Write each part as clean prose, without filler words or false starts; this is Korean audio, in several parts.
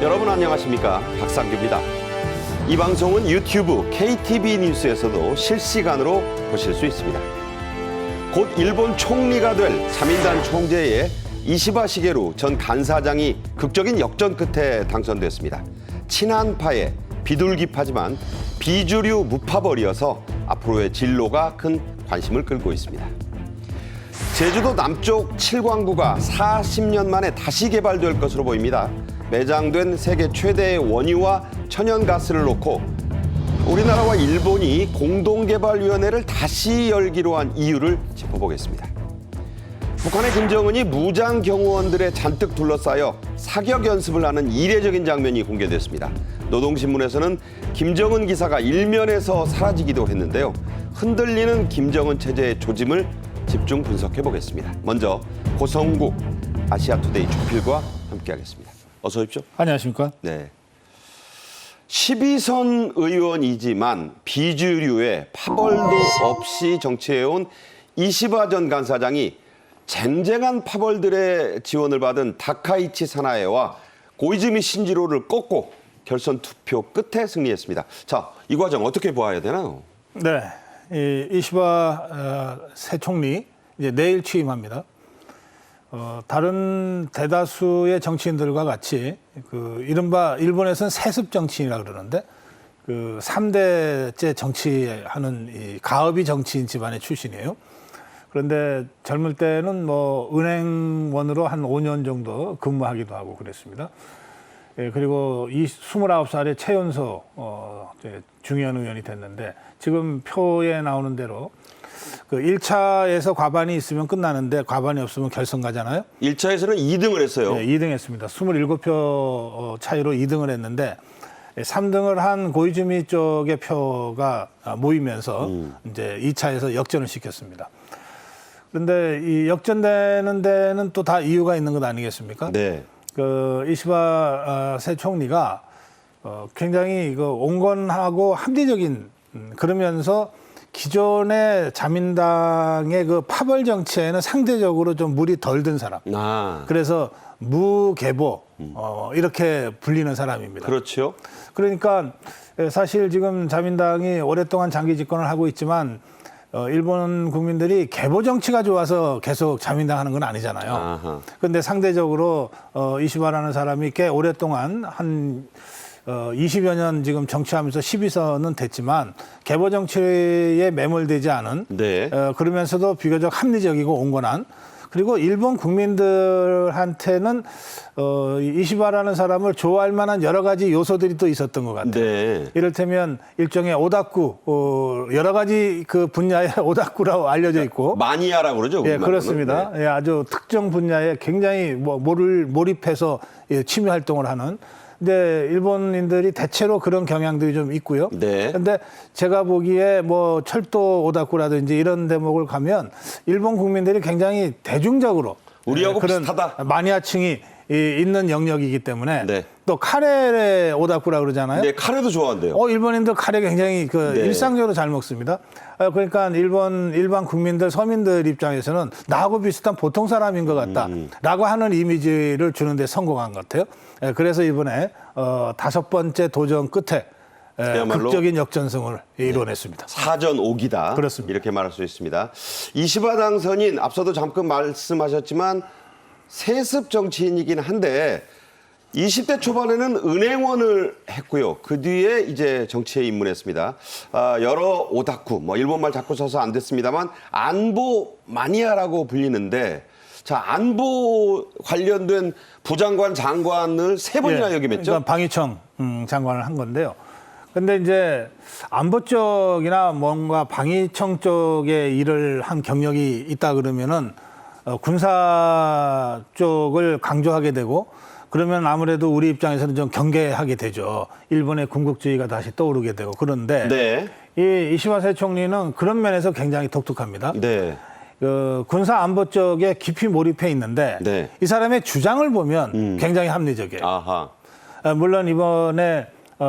여러분 안녕하십니까? 박상규입니다. 이 방송은 유튜브 KTV 뉴스에서도 실시간으로 보실 수 있습니다. 곧 일본 총리가 될 자민당 총재의 이시바 시게루 전 간사장이 극적인 역전 끝에 당선됐습니다. 친한파의 비둘기파지만 비주류 무파벌이어서 앞으로의 진로가 큰 관심을 끌고 있습니다. 제주도 남쪽 칠광구가 40년 만에 다시 개발될 것으로 보입니다. 매장된 세계 최대의 원유와 천연가스를 놓고 우리나라와 일본이 공동개발위원회를 다시 열기로 한 이유를 짚어보겠습니다. 북한의 김정은이 무장 경호원들에 잔뜩 둘러싸여 사격 연습을 하는 이례적인 장면이 공개됐습니다. 노동신문에서는 김정은 기사가 일면에서 사라지기도 했는데요. 흔들리는 김정은 체제의 조짐을 집중 분석해보겠습니다. 먼저 고성국 아시아투데이 조필과 함께하겠습니다. 어서 오십시오. 안녕하십니까? 네. 12선 의원이지만 비주류의 파벌도 없이 정치해온 이시바 전 간사장이 쟁쟁한 파벌들의 지원을 받은 다카이치 사나에와 고이즈미 신지로를 꺾고 결선 투표 끝에 승리했습니다. 자, 이 과정 어떻게 보아야 되나요? 네, 이시바 새 총리 이제 내일 취임합니다. 다른 대다수의 정치인들과 같이 그 이른바 일본에서는 세습 정치인이라 그러는데 그 3대째 정치하는 이 가업이 정치인 집안의 출신이에요. 그런데 젊을 때는 뭐 은행원으로 한 5년 정도 근무하기도 하고 그랬습니다. 예, 그리고 29살에 최연소 중의원 의원이 됐는데 지금 표에 나오는 대로 그 1차에서 과반이 있으면 끝나는데 과반이 없으면 결선 가잖아요. 1차에서는 2등을 했어요. 네, 2등 했습니다. 27표 차이로 2등을 했는데 3등을 한 고이즈미 쪽의 표가 모이면서 이제 2차에서 역전을 시켰습니다. 그런데 이 역전되는 데는 또 다 이유가 있는 것 아니겠습니까? 네. 그 이시바 새 총리가 굉장히 그 온건하고 합리적인 그러면서 기존의 자민당의 그 파벌 정치에는 상대적으로 좀 물이 덜 든 사람. 그래서 무계보 이렇게 불리는 사람입니다. 그렇죠. 그러니까 사실 지금 자민당이 오랫동안 장기 집권을 하고 있지만 일본 국민들이 계보 정치가 좋아서 계속 자민당 하는 건 아니잖아요. 그런데 상대적으로 이시바라는 사람이 꽤 오랫동안 한 20여 년 지금 정치하면서 12선은 됐지만 계보 정치에 매몰되지 않은 네. 그러면서도 비교적 합리적이고 온건한 그리고 일본 국민들한테는 이시바라는 사람을 좋아할 만한 여러 가지 요소들이 또 있었던 것 같아요. 네. 이를테면 일종의 오다쿠, 여러 가지 그 분야의 오다쿠라고 알려져 있고. 마니아라고 그러죠. 예, 그렇습니다. 네. 예, 아주 특정 분야에 굉장히 몰입해서 취미 활동을 하는. 근데 일본인들이 대체로 그런 경향들이 좀 있고요. 네. 근데 제가 보기에 뭐 철도 오다쿠라든지 이런 대목을 가면 일본 국민들이 굉장히 대중적으로 우리하고 그런 비슷하다. 마니아층이 있는 영역이기 때문에 네. 또 카레 오다쿠라 그러잖아요. 네, 카레도 좋아한대요. 일본인들 카레 굉장히 네. 일상적으로 잘 먹습니다. 그러니까 일반 국민들, 서민들 입장에서는 나하고 비슷한 보통 사람인 것 같다라고 하는 이미지를 주는데 성공한 것 같아요. 그래서 이번에 5번째 도전 끝에 극적인 역전승을 이뤄냈습니다. 사전 5기다. 그렇습니다. 이렇게 말할 수 있습니다. 이시바 당선인 앞서도 잠깐 말씀하셨지만 세습 정치인이긴 한데 20대 초반에는 은행원을 했고요. 그 뒤에 이제 정치에 입문했습니다. 여러 오다쿠, 일본말 자꾸 써서 안 됐습니다만 안보 마니아라고 불리는데 자, 안보 관련된 부장관, 장관을 3번이나 역임했죠. 그러니까 방위청 장관을 한 건데요. 근데 이제 안보 쪽이나 뭔가 방위청 쪽에 일을 한 경력이 있다 그러면은 군사 쪽을 강조하게 되고 그러면 아무래도 우리 입장에서는 좀 경계하게 되죠. 일본의 군국주의가 다시 떠오르게 되고 그런데 네. 이 이시바 새 총리는 그런 면에서 굉장히 독특합니다. 네. 군사 안보 쪽에 깊이 몰입해 있는데 네. 이 사람의 주장을 보면 굉장히 합리적이에요. 아하. 물론 이번에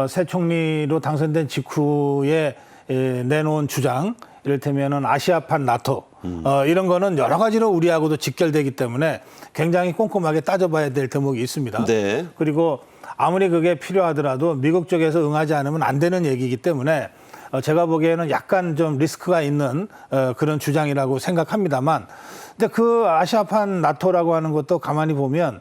새 총리로 당선된 직후에 내놓은 주장, 이를테면은 아시아판 나토 이런 거는 여러 가지로 우리하고도 직결되기 때문에 굉장히 꼼꼼하게 따져봐야 될 대목이 있습니다. 네. 그리고 아무리 그게 필요하더라도 미국 쪽에서 응하지 않으면 안 되는 얘기이기 때문에 제가 보기에는 약간 좀 리스크가 있는 그런 주장이라고 생각합니다만, 근데 그 아시아판 나토라고 하는 것도 가만히 보면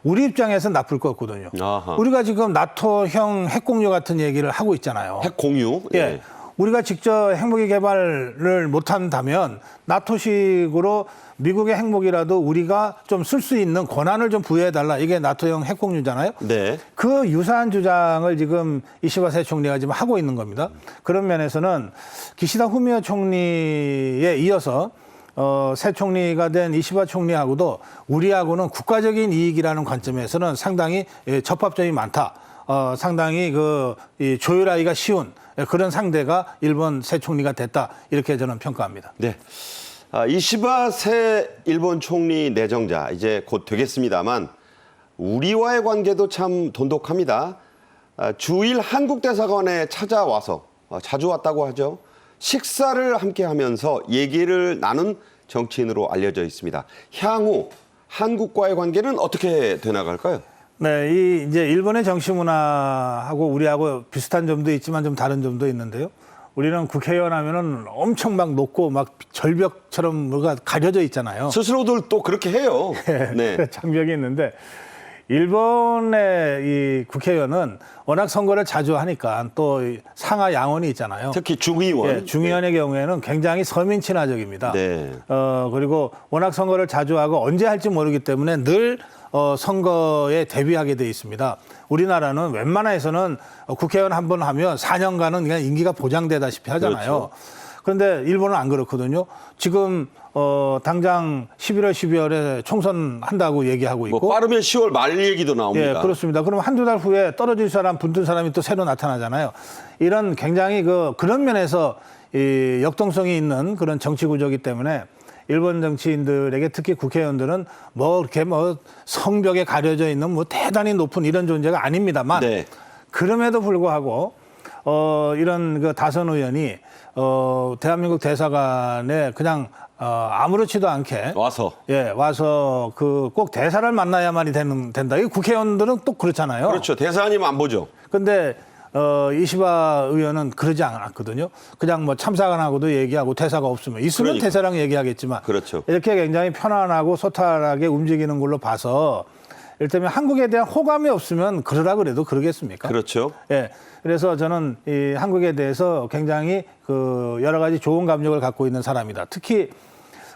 우리 입장에서는 나쁠 것 같거든요. 아하. 우리가 지금 나토형 핵공유 같은 얘기를 하고 있잖아요. 핵 공유. 예. 우리가 직접 핵무기 개발을 못한다면 나토식으로 미국의 핵무기라도 우리가 좀 쓸 수 있는 권한을 좀 부여해달라. 이게 나토형 핵공유잖아요. 네. 그 유사한 주장을 지금 이시바 새 총리가 지금 하고 있는 겁니다. 그런 면에서는 기시다 후미오 총리에 이어서 새 총리가 된 이시바 총리하고도 우리하고는 국가적인 이익이라는 관점에서는 상당히 접합점이 많다. 상당히 이 조율하기가 쉬운 그런 상대가 일본 새 총리가 됐다. 이렇게 저는 평가합니다. 네. 이시바 새 일본 총리 내정자 이제 곧 되겠습니다만 우리와의 관계도 참 돈독합니다. 주일 한국 대사관에 찾아와서 자주 왔다고 하죠. 식사를 함께 하면서 얘기를 나눈 정치인으로 알려져 있습니다. 향후 한국과의 관계는 어떻게 되나갈까요? 네, 이제 일본의 정치 문화하고 우리하고 비슷한 점도 있지만 좀 다른 점도 있는데요. 우리는 국회의원 하면은 엄청 막 높고 막 절벽처럼 뭐가 가려져 있잖아요. 스스로들 또 그렇게 해요. 네. 장벽이 있는데 일본의 이 국회의원은 워낙 선거를 자주 하니까 또 상하 양원이 있잖아요. 특히 중의원. 예, 중의원의 경우에는 굉장히 서민 친화적입니다. 네. 그리고 워낙 선거를 자주 하고 언제 할지 모르기 때문에 늘 선거에 대비하게 돼 있습니다. 우리나라는 웬만해서는 국회의원 한 번 하면 4년간은 그냥 임기가 보장되다시피 하잖아요. 그렇죠. 그런데 일본은 안 그렇거든요. 지금 당장 11월, 12월에 총선 한다고 얘기하고 있고. 뭐 빠르면 10월 말 얘기도 나옵니다. 예, 그렇습니다. 그럼 한두 달 후에 떨어질 사람, 붙은 사람이 또 새로 나타나잖아요. 이런 굉장히 그런 면에서 이 역동성이 있는 그런 정치 구조이기 때문에 일본 정치인들에게 특히 국회의원들은 이렇게 성벽에 가려져 있는 대단히 높은 이런 존재가 아닙니다만 네. 그럼에도 불구하고 이런 그 다선 의원이 대한민국 대사관에 그냥 아무렇지도 않게 와서 꼭 대사를 만나야만이 된다. 이 국회의원들은 또 그렇잖아요. 그렇죠. 대사 아니면 안 보죠. 근데 이시바 의원은 그러지 않았거든요. 그냥 참사관하고도 얘기하고 대사가 없으면 있으면 그러니까. 대사랑 얘기하겠지만 그렇죠. 이렇게 굉장히 편안하고 소탈하게 움직이는 걸로 봐서 이를테면 한국에 대한 호감이 없으면 그러라 그래도 그러겠습니까? 그렇죠. 예. 그래서 저는 이 한국에 대해서 굉장히 여러 가지 좋은 감정을 갖고 있는 사람이다. 특히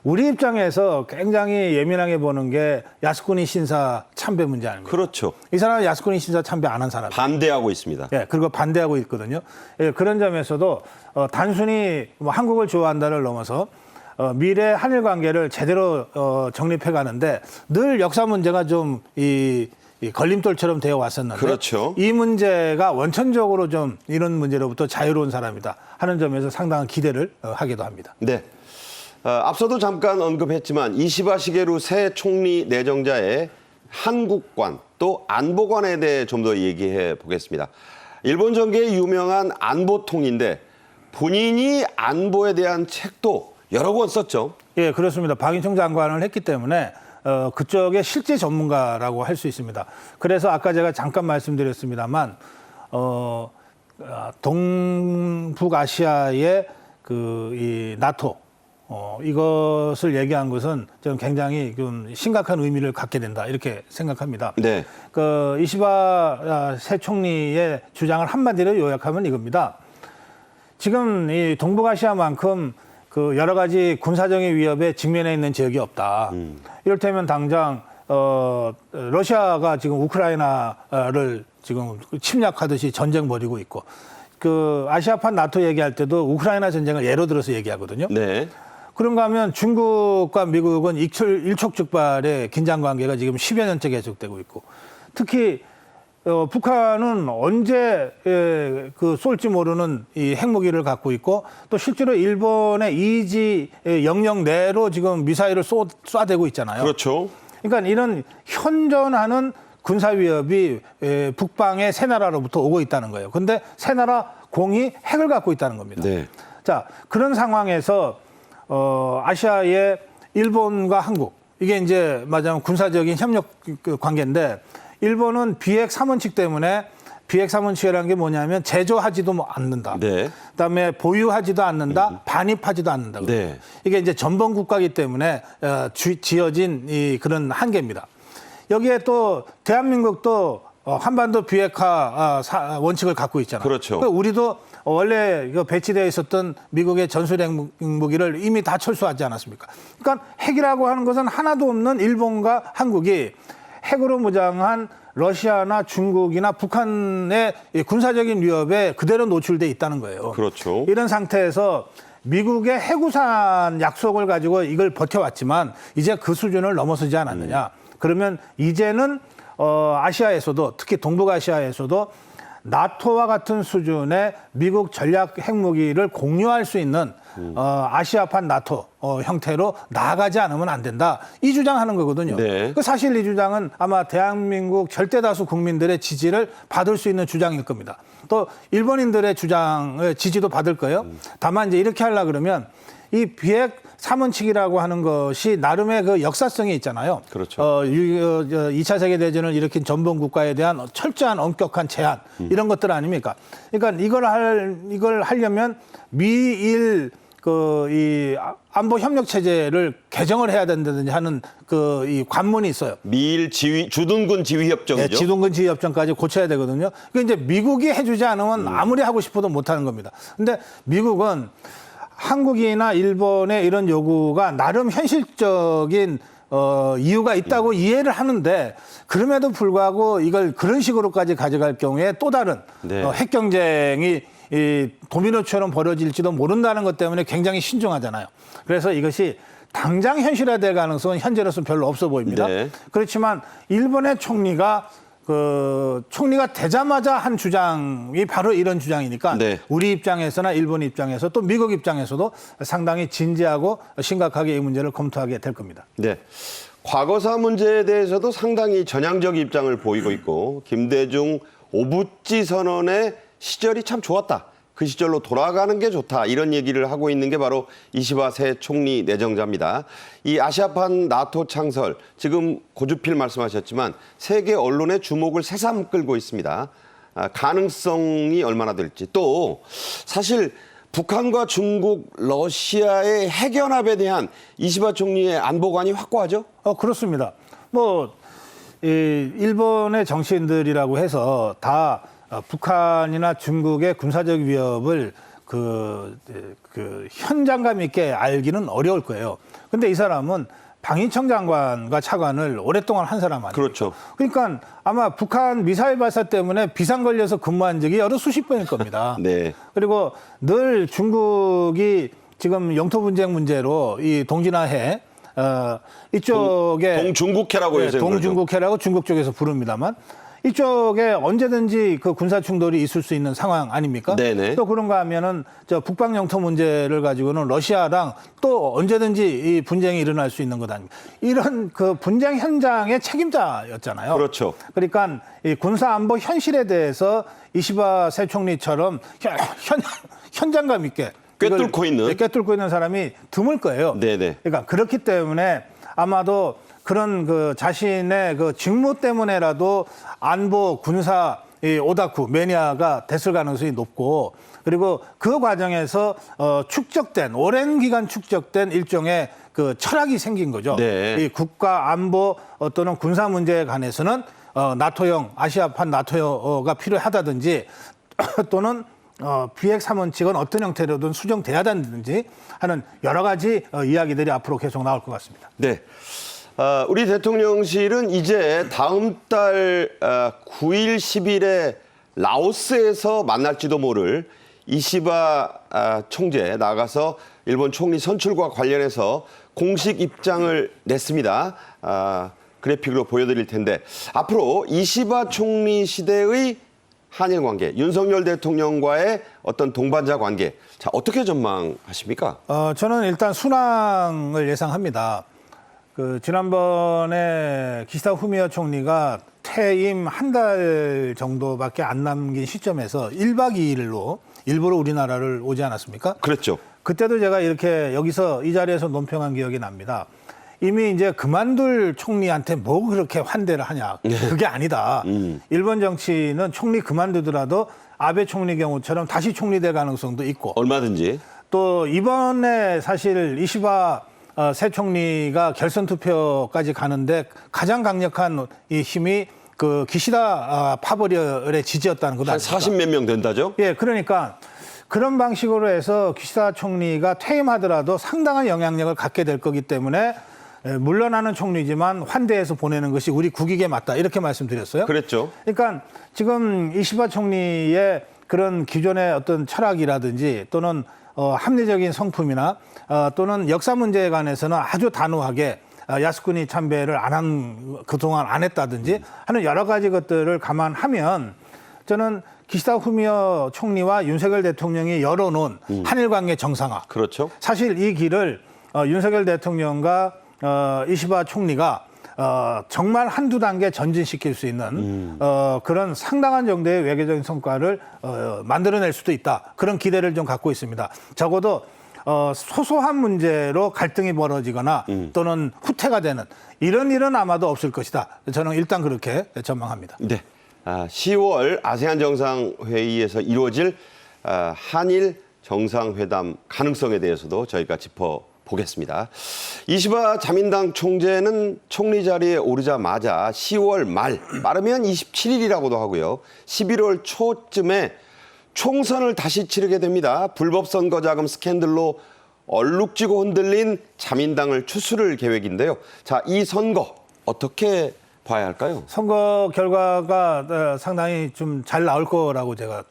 우리 입장에서 굉장히 예민하게 보는 게 야스쿠니 신사 참배 문제 아닙니까? 그렇죠. 이 사람은 야스쿠니 신사 참배 안 한 사람이에요. 반대하고 있습니다. 예, 그리고 반대하고 있거든요. 예, 그런 점에서도 단순히 한국을 좋아한다를 넘어서 미래 한일 관계를 제대로 정립해 가는데 늘 역사 문제가 좀 이 걸림돌처럼 되어 왔었는데 그렇죠. 이 문제가 원천적으로 좀 이런 문제로부터 자유로운 사람이다 하는 점에서 상당한 기대를 하기도 합니다. 네. 앞서도 잠깐 언급했지만 이시바 시게루 새 총리 내정자의 한국관 또 안보관에 대해 좀 더 얘기해 보겠습니다. 일본 정계의 유명한 안보통인데 본인이 안보에 대한 책도 여러 권 썼죠. 예, 그렇습니다. 박인총 장관을 했기 때문에 그쪽의 실제 전문가라고 할 수 있습니다. 그래서 아까 제가 잠깐 말씀드렸습니다만 동북아시아의 이 나토 이것을 얘기한 것은 저는 굉장히 좀 심각한 의미를 갖게 된다 이렇게 생각합니다. 네. 이시바 새 총리의 주장을 한마디로 요약하면 이겁니다. 지금 이 동북아시아만큼 여러 가지 군사적인 위협에 직면해 있는 지역이 없다. 이를테면 당장 러시아가 지금 우크라이나를 지금 침략하듯이 전쟁 벌이고 있고 아시아판 나토 얘기할 때도 우크라이나 전쟁을 예로 들어서 얘기하거든요. 네. 그런가 하면 중국과 미국은 일촉즉발의 긴장 관계가 지금 10여 년째 계속되고 있고 특히 북한은 언제 쏠지 모르는 이 핵무기를 갖고 있고 또 실제로 일본의 EEZ 영역 내로 지금 미사일을 쏴대고 있잖아요. 그렇죠. 그러니까 이런 현존하는 군사 위협이 북방의 세 나라로부터 오고 있다는 거예요. 그런데 세 나라 공이 핵을 갖고 있다는 겁니다. 네. 자, 그런 상황에서 아시아의 일본과 한국 이게 이제 말하자면 군사적인 협력 관계인데 일본은 비핵 3원칙 때문에 비핵 3원칙이라는 게 뭐냐면 제조하지도 않는다. 네. 그다음에 보유하지도 않는다. 반입하지도 않는다. 네. 이게 이제 전범 국가이기 때문에 지어진 이 그런 한계입니다. 여기에 또 대한민국도 한반도 비핵화 원칙을 갖고 있잖아요. 그렇죠. 그러니까 우리도 원래 배치되어 있었던 미국의 전술핵 무기를 이미 다 철수하지 않았습니까? 그러니까 핵이라고 하는 것은 하나도 없는 일본과 한국이 핵으로 무장한 러시아나 중국이나 북한의 군사적인 위협에 그대로 노출돼 있다는 거예요. 그렇죠. 이런 상태에서 미국의 해구산 약속을 가지고 이걸 버텨왔지만 이제 그 수준을 넘어서지 않았느냐. 그러면 이제는 아시아에서도 특히 동북아시아에서도 나토와 같은 수준의 미국 전략 핵무기를 공유할 수 있는 아시아판 나토 형태로 나아가지 않으면 안 된다. 이 주장하는 거거든요. 네. 사실 이 주장은 아마 대한민국 절대다수 국민들의 지지를 받을 수 있는 주장일 겁니다. 또 일본인들의 주장을 지지도 받을 거예요. 다만 이제 이렇게 하려 그러면 이 비핵 3원칙이라고 하는 것이 나름의 그 역사성이 있잖아요. 그렇죠. 2차 세계대전을 일으킨 전범 국가에 대한 철저한 엄격한 제한 이런 것들 아닙니까? 그러니까 이걸 하려면 미일 이 안보 협력 체제를 개정을 해야 된다든지 하는 이 관문이 있어요. 미일 주둔군 지휘 협정이죠. 네, 주둔군 지휘 협정까지 고쳐야 되거든요. 그 이제 미국이 해주지 않으면 아무리 하고 싶어도 못 하는 겁니다. 근데 미국은 한국이나 일본의 이런 요구가 나름 현실적인 이유가 있다고 이해를 하는데 그럼에도 불구하고 이걸 그런 식으로까지 가져갈 경우에 또 다른 네. 핵 경쟁이 이 도미노처럼 벌어질지도 모른다는 것 때문에 굉장히 신중하잖아요. 그래서 이것이 당장 현실화될 가능성은 현재로서는 별로 없어 보입니다. 네. 그렇지만 일본의 총리가 되자마자 한 주장이 바로 이런 주장이니까 네. 우리 입장에서나 일본 입장에서 또 미국 입장에서도 상당히 진지하고 심각하게 이 문제를 검토하게 될 겁니다. 네. 과거사 문제에 대해서도 상당히 전향적 입장을 보이고 있고 김대중 오부지 선언의 시절이 참 좋았다. 그 시절로 돌아가는 게 좋다. 이런 얘기를 하고 있는 게 바로 이시바 새 총리 내정자입니다. 이 아시아판 나토 창설, 지금 고주필 말씀하셨지만 세계 언론의 주목을 새삼 끌고 있습니다. 가능성이 얼마나 될지. 또 사실 북한과 중국, 러시아의 핵연합에 대한 이시바 총리의 안보관이 확고하죠? 그렇습니다. 일본의 정치인들이라고 해서 다 북한이나 중국의 군사적 위협을 현장감 있게 알기는 어려울 거예요. 근데 이 사람은 방위청 장관과 차관을 오랫동안 한 사람 아니에요. 그렇죠. 그러니까 아마 북한 미사일 발사 때문에 비상 걸려서 근무한 적이 여러 수십 번일 겁니다. 네. 그리고 늘 중국이 지금 영토 분쟁 문제로 이 동진아해 이쪽에 동중국해라고 해서 동중국해라고 중국 쪽에서 부릅니다만 이쪽에 언제든지 그 군사 충돌이 있을 수 있는 상황 아닙니까? 네네. 또 그런가 하면은 북방 영토 문제를 가지고는 러시아랑 또 언제든지 이 분쟁이 일어날 수 있는 것 아닙니까? 이런 그 분쟁 현장의 책임자였잖아요. 그렇죠. 그러니까 이 군사 안보 현실에 대해서 이시바 새 총리처럼 현장감 있게 꿰뚫고 있는 사람이 드물 거예요. 네네. 그러니까 그렇기 때문에 아마도 그런 자신의 직무 때문에라도 안보 군사 오다쿠 매니아가 됐을 가능성이 높고 그리고 그 과정에서 오랜 기간 축적된 일종의 철학이 생긴 거죠. 네. 이 국가 안보 또는 군사 문제에 관해서는 나토형 아시아판 나토가 필요하다든지 또는 비핵 3원칙은 어떤 형태로든 수정돼야 된다든지 하는 여러 가지 이야기들이 앞으로 계속 나올 것 같습니다. 네. 우리 대통령실은 이제 다음 달 9일, 10일에 라오스에서 만날지도 모를 이시바 총재 나가서 일본 총리 선출과 관련해서 공식 입장을 냈습니다. 그래픽으로 보여드릴 텐데 앞으로 이시바 총리 시대의 한일 관계, 윤석열 대통령과의 어떤 동반자 관계, 자 어떻게 전망하십니까? 저는 일단 순항을 예상합니다. 지난번에 기시다 후미오 총리가 퇴임 한 달 정도밖에 안 남긴 시점에서 1박 2일로 일부러 우리나라를 오지 않았습니까? 그렇죠. 그때도 제가 이렇게 여기서 이 자리에서 논평한 기억이 납니다. 이미 이제 그만둘 총리한테 뭐 그렇게 환대를 하냐. 그게 아니다. 일본 정치는 총리 그만두더라도 아베 총리 경우처럼 다시 총리 될 가능성도 있고. 얼마든지. 또 이번에 사실 이시바 새 총리가 결선 투표까지 가는데 가장 강력한 이 힘이 그 기시다 파버리얼의 지지였다는 것도 한 아닙니까? 40몇 명 된다죠? 예, 그러니까 그런 방식으로 해서 기시다 총리가 퇴임하더라도 상당한 영향력을 갖게 될 거기 때문에 물러나는 총리지만 환대해서 보내는 것이 우리 국익에 맞다. 이렇게 말씀드렸어요. 그랬죠. 그러니까 지금 이시바 총리의 그런 기존의 어떤 철학이라든지 또는 합리적인 성품이나 또는 역사 문제에 관해서는 아주 단호하게 야스쿠니 참배를 그동안 안 했다든지 하는 여러 가지 것들을 감안하면 저는 기시다 후미오 총리와 윤석열 대통령이 열어놓은 한일 관계 정상화. 그렇죠. 사실 이 길을 윤석열 대통령과 이시바 총리가 정말 한두 단계 전진시킬 수 있는 그런 상당한 정도의 외교적인 성과를 만들어낼 수도 있다. 그런 기대를 좀 갖고 있습니다. 적어도 소소한 문제로 갈등이 벌어지거나 또는 후퇴가 되는 이런 일은 아마도 없을 것이다. 저는 일단 그렇게 전망합니다. 네. 10월 아세안 정상회의에서 이루어질 한일 정상회담 가능성에 대해서도 저희가 짚어보겠습니다. 이시바 자민당 총재는 총리 자리에 오르자마자 10월 말, 빠르면 27일이라고도 하고요. 11월 초쯤에 총선을 다시 치르게 됩니다. 불법 선거 자금 스캔들로 얼룩지고 흔들린 자민당을 추스를 계획인데요. 자, 이 선거 어떻게 봐야 할까요? 선거 결과가 상당히 좀 잘 나올 거라고 제가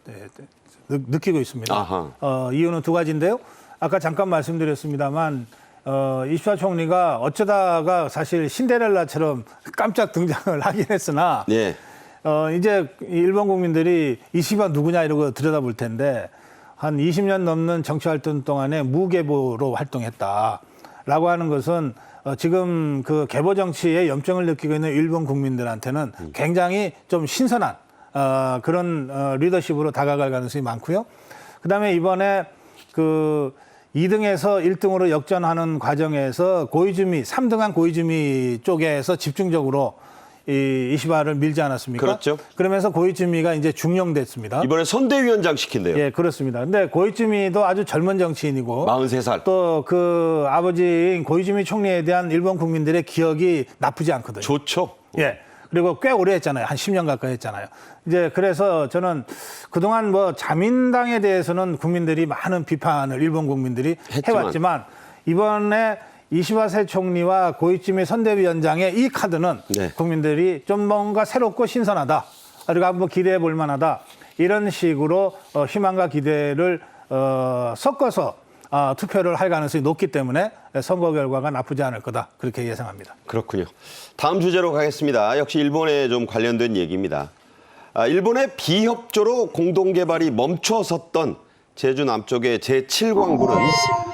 느끼고 있습니다. 이유는 두 가지인데요. 아까 잠깐 말씀드렸습니다만 이시바 총리가 어쩌다가 사실 신데렐라처럼 깜짝 등장을 하긴 했으나 네. 이제 일본 국민들이 이시바 누구냐 이러고 들여다볼 텐데 한 20년 넘는 정치 활동 동안에 무계보로 활동했다라고 하는 것은 지금 그 계보 정치에 염증을 느끼고 있는 일본 국민들한테는 굉장히 좀 신선한 그런 리더십으로 다가갈 가능성이 많고요. 그다음에 이번에 그 2등에서 1등으로 역전하는 과정에서 고이즈미, 3등한 고이즈미 쪽에서 집중적으로 이시바를 밀지 않았습니까? 그렇죠. 그러면서 고이즈미가 이제 중용됐습니다. 이번에 선대위원장 시킨대요. 예, 그렇습니다. 근데 고이즈미도 아주 젊은 정치인이고 43살. 또 그 아버지인 고이즈미 총리에 대한 일본 국민들의 기억이 나쁘지 않거든요. 좋죠. 예. 그리고 꽤 오래 했잖아요. 한 10년 가까이 했잖아요. 이제 그래서 저는 그동안 뭐 자민당에 대해서는 국민들이 많은 비판을 일본 국민들이 해왔지만 이번에 이시바 새 총리와 고이즈미 선대위원장의 이 카드는 네. 국민들이 좀 뭔가 새롭고 신선하다. 그리고 한번 기대해 볼 만하다. 이런 식으로 희망과 기대를 섞어서 투표를 할 가능성이 높기 때문에 선거 결과가 나쁘지 않을 거다. 그렇게 예상합니다. 그렇군요. 다음 주제로 가겠습니다. 역시 일본에 좀 관련된 얘기입니다. 일본의 비협조로 공동개발이 멈춰섰던 제주 남쪽의 제7광구는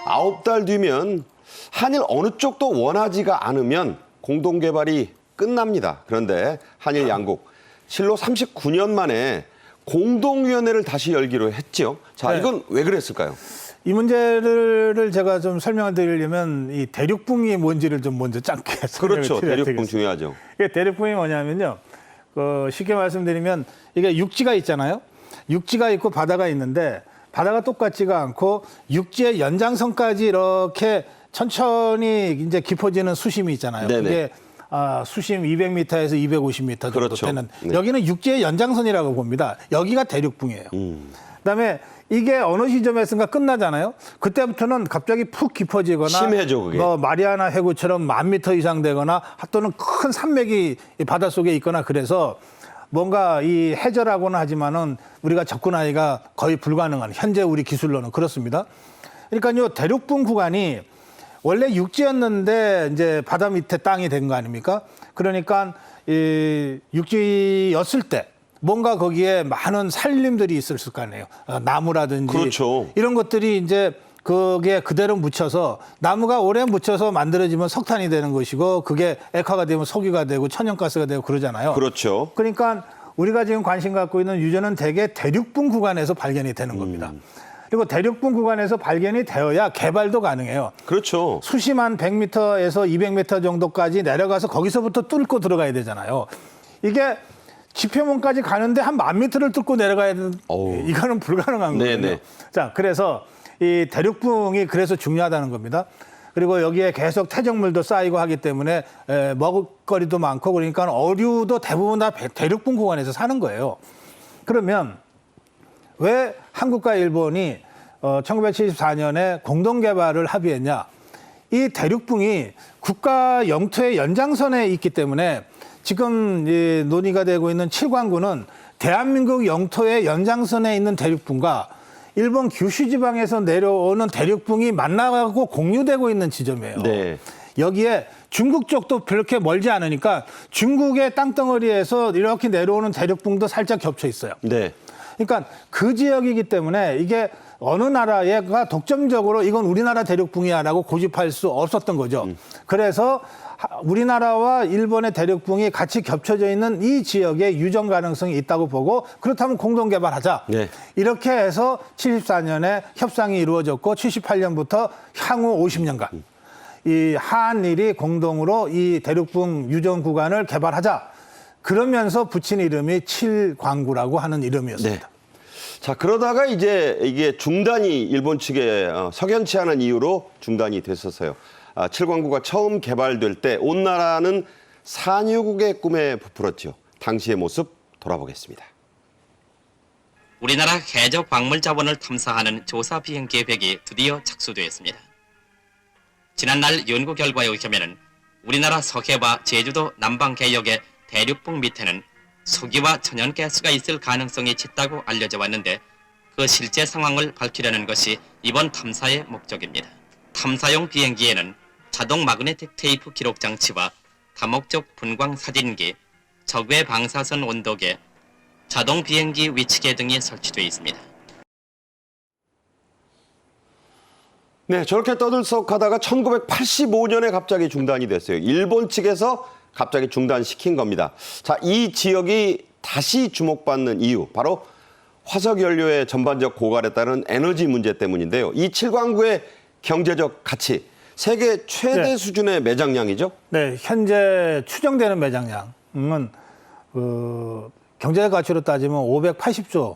9달 뒤면 한일 어느 쪽도 원하지가 않으면 공동개발이 끝납니다. 그런데 한일 양국 실로 39년 만에 공동위원회를 다시 열기로 했죠. 자, 네. 이건 왜 그랬을까요? 이 문제를 제가 좀 설명을 드리려면 이 대륙붕이 뭔지를 좀 먼저 짧게 설명을 그렇죠. 드려야 대륙붕 되겠습니다. 중요하죠. 이게 대륙붕이 뭐냐면요. 쉽게 말씀드리면 이게 육지가 있잖아요. 육지가 있고 바다가 있는데 바다가 똑같지가 않고 육지의 연장선까지 이렇게 천천히 이제 깊어지는 수심이 있잖아요. 네네. 그게 수심 200m에서 250m 정도 그렇죠. 되는 네. 여기는 육지의 연장선이라고 봅니다. 여기가 대륙붕이에요. 그다음에 이게 어느 시점에선가 끝나잖아요. 그때부터는 갑자기 푹 깊어지거나 심해져, 그게. 뭐 마리아나 해구처럼 10,000m 이상 되거나 또는 큰 산맥이 바닷속에 있거나 그래서 뭔가 이 해저라고는 하지만은 우리가 접근하기가 거의 불가능한 현재 우리 기술로는 그렇습니다. 그러니까 요 대륙붕 구간이 원래 육지였는데 이제 바다 밑에 땅이 된 거 아닙니까? 그러니까 이 육지였을 때 뭔가 거기에 많은 산림들이 있었을 거 아니에요. 나무라든지 그렇죠. 이런 것들이 이제 그게 그대로 묻혀서 나무가 오래 묻혀서 만들어지면 석탄이 되는 것이고 그게 액화가 되면 석유가 되고 천연가스가 되고 그러잖아요. 그렇죠. 그러니까 우리가 지금 관심 갖고 있는 유전은 대개 대륙붕 구간에서 발견이 되는 겁니다. 그리고 대륙분 구간에서 발견이 되어야 개발도 가능해요. 그렇죠. 수심한 100m에서 200m 정도까지 내려가서 거기서부터 뚫고 들어가야 되잖아요. 이게 지표문까지 가는데 한 10,000m를 뚫고 내려가야 되는 이거는 불가능한 거거든요. 네네. 자, 그래서 이 대륙붕이 그래서 중요하다는 겁니다. 그리고 여기에 계속 퇴적물도 쌓이고 하기 때문에 먹을거리도 많고 그러니까 어류도 대부분 다 대륙붕 구간에서 사는 거예요. 그러면 왜 한국과 일본이 1974년에 공동개발을 합의했냐. 이 대륙붕이 국가 영토의 연장선에 있기 때문에 지금 논의가 되고 있는 칠광구는 대한민국 영토의 연장선에 있는 대륙붕과 일본 규슈 지방에서 내려오는 대륙붕이 만나고 공유되고 있는 지점이에요. 네. 여기에 중국 쪽도 그렇게 멀지 않으니까 중국의 땅덩어리에서 이렇게 내려오는 대륙붕도 살짝 겹쳐 있어요. 네. 그러니까 그 지역이기 때문에 이게 어느 나라가 독점적으로 이건 우리나라 대륙붕이야라고 고집할 수 없었던 거죠. 그래서 우리나라와 일본의 대륙붕이 같이 겹쳐져 있는 이 지역에 유전 가능성이 있다고 보고 그렇다면 공동 개발하자. 네. 이렇게 해서 74년에 협상이 이루어졌고 78년부터 향후 50년간 이 한일이 공동으로 이 대륙붕 유전 구간을 개발하자. 그러면서 붙인 이름이 칠광구라고 하는 이름이었습니다. 네. 자, 그러다가 이제 이게 중단이 일본 측에 석연치 않은 이유로 중단이 됐었어요. 칠광구가 처음 개발될 때 온 나라는 산유국의 꿈에 부풀었죠. 당시의 모습 돌아보겠습니다. 우리나라 해저 광물 자원을 탐사하는 조사 비행 계획이 드디어 착수되었습니다. 지난날 연구 결과에 의하면 우리나라 서해와 제주도 남방 해역의 대륙붕 밑에는 석유와 천연가스가 있을 가능성이 짙다고 알려져 왔는데 그 실제 상황을 밝히려는 것이 이번 탐사의 목적입니다. 탐사용 비행기에는 자동 마그네틱 테이프 기록 장치와 다목적 분광 사진기, 적외 방사선 온도계, 자동 비행기 위치계 등이 설치되어 있습니다. 네, 저렇게 떠들썩하다가 1985년에 갑자기 중단이 됐어요. 일본 측에서 갑자기 중단시킨 겁니다. 자, 이 지역이 다시 주목받는 이유, 바로 화석연료의 전반적 고갈에 따른 에너지 문제 때문인데요. 이 칠광구의 경제적 가치, 세계 최대 네. 수준의 매장량이죠? 네, 현재 추정되는 매장량은 경제 가치로 따지면 580조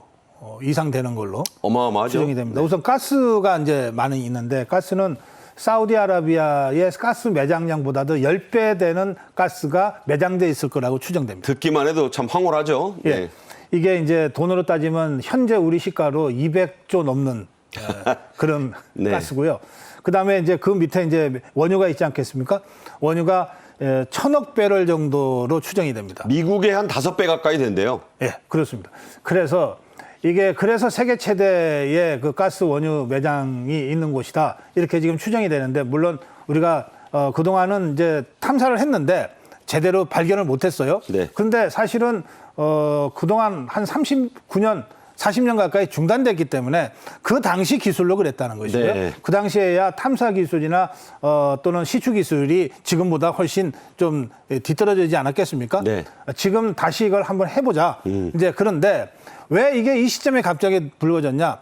이상 되는 걸로 어마어마하죠. 추정이 됩니다. 네. 우선 가스가 이제 많이 있는데 가스는 사우디아라비아의 가스 매장량보다도 10배 되는 가스가 매장돼 있을 거라고 추정됩니다. 듣기만 해도 참 황홀하죠. 예. 네. 이게 이제 돈으로 따지면 현재 우리 시가로 200조 넘는 그런 네. 가스고요. 그다음에 이제 그 밑에 이제 원유가 있지 않겠습니까? 원유가 1,000억 배럴 정도로 추정이 됩니다. 미국의 한 5배 가까이 된대요. 예, 그렇습니다. 그래서 세계 최대의 그 가스 원유 매장이 있는 곳이다. 이렇게 지금 추정이 되는데, 물론 우리가 그동안은 이제 탐사를 했는데 제대로 발견을 못 했어요. 네. 그런데 사실은 그동안 한 39년, 40년 가까이 중단됐기 때문에 그 당시 기술로 그랬다는 것이고요. 네. 그 당시에야 탐사 기술이나 또는 시추 기술이 지금보다 훨씬 좀 뒤떨어지지 않았겠습니까? 네. 지금 다시 이걸 한번 해보자. 이제 그런데 왜 이게 이 시점에 갑자기 불거졌냐?